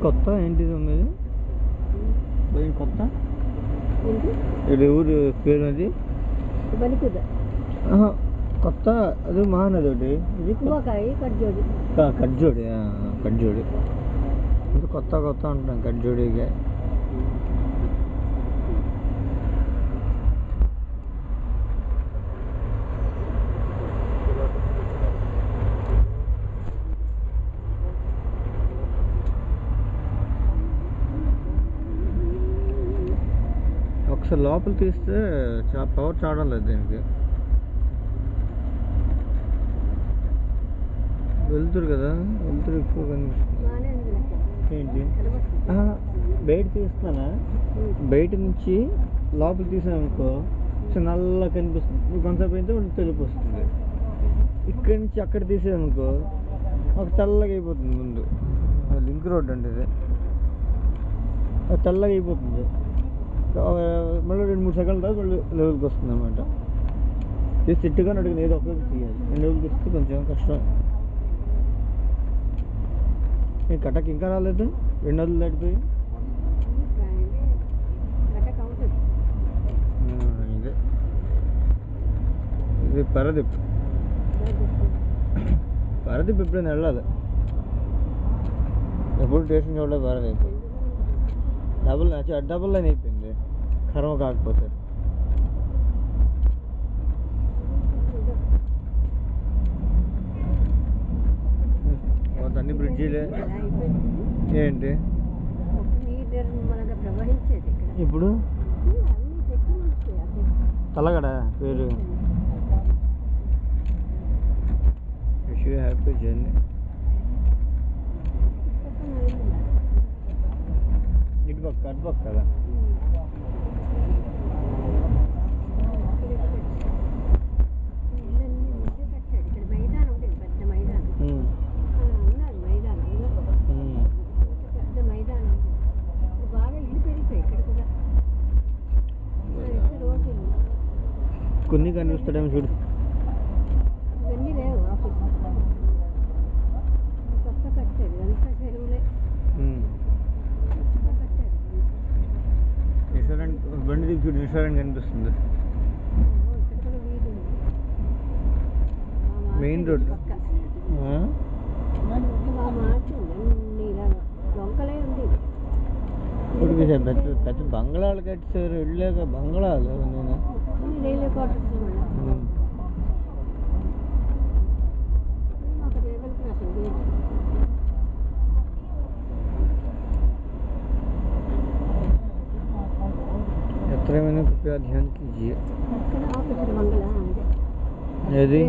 కొత్త ఏంటిది ఉన్నది కొత్త ఇది ఊరు పేరు అది కొత్త అది మహానది ఒకటి ఇది కట్జోడి కట్జోడి ఇది కొత్త కొత్త ఉంటాం కట్జోడిగా ఒకసారి లోపల తీస్తే పవర్ చావడం లేదు దీనికి వెళ్తురు కదా వెళ్తురు ఎక్కువ కనిపిస్తుంది ఏంటి బయట తీస్తున్నానా బయట నుంచి లోపల తీసామనుకో నల్ల కనిపిస్తుంది కొంతసేపు అయితే మనకి తెలుపు వస్తుంది ఇక్కడి నుంచి అక్కడ తీసామనుకో ఒక తెల్లగా అయిపోతుంది ముందు లింక్ రోడ్ అంటే ఇది తెల్లగా అయిపోతుంది మళ్ళీ 2-3 సెకండ్ల తర్వాత మళ్ళీ లెవెల్కి వస్తుంది అనమాట ఇది సిట్టుగా అడిగిన ఏదో ఒకటి తీయాలి 2 లెవెల్కి వస్తే కొంచెం కష్టం కటక్ ఇంకా రాలేదు 2 రోజులు దాటిపోయి ఇదే ఇది పరదీప్ ఎప్పుడైనా వెళ్ళాలి ఎప్పుడు స్టేషన్ చూడలేదు పరదీప్ డబుల్ లైన్ అయిపోయింది కర్మ కాకపోతే అన్ని బ్రిడ్జీలే ఏంటి ఇప్పుడు తలగడ పేరు విష్ యూ హ్యాపీ జర్నీ అటుపక్క కదా కొన్ని కనిపిస్తాడేమో చూడు రెస్టారెంట్ బండి దిగు చూడు రెస్టారెంట్ కనిపిస్తుంది మెయిన్ రోడ్ పెద్ద బంగ్లాలు కట్టారు వెళ్ళాక బంగ్లాలు నేను यात्रा मैंने कृपया ध्यान कीजिए यदि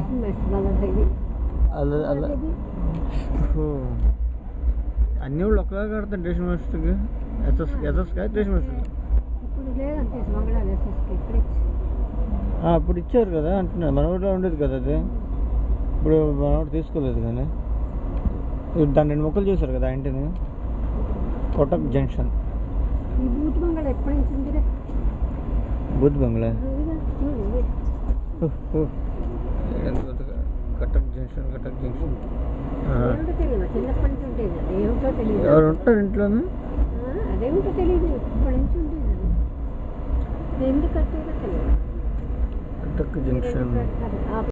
అన్నీ వాళ్ళు ఒకలాగా కడతారు స్టేషన్ మాస్టర్కి ఎస్ఎస్కా స్టేషన్ మాస్టర్ అప్పుడు ఇచ్చారు కదా అంటున్నా మన ఊళ్ళో ఉండేది కదా అది ఇప్పుడు మన ఊరు తీసుకోలేదు కానీ దాన్ని 2 ముక్కలు చేశారు కదా ఇంటిని కోటక్ జంక్షన్ బూత్ బంగ్లా కటక్ జంక్షన్ ఎవరు ఉంటారు ఇంట్లోనే కటక్ జంక్షన్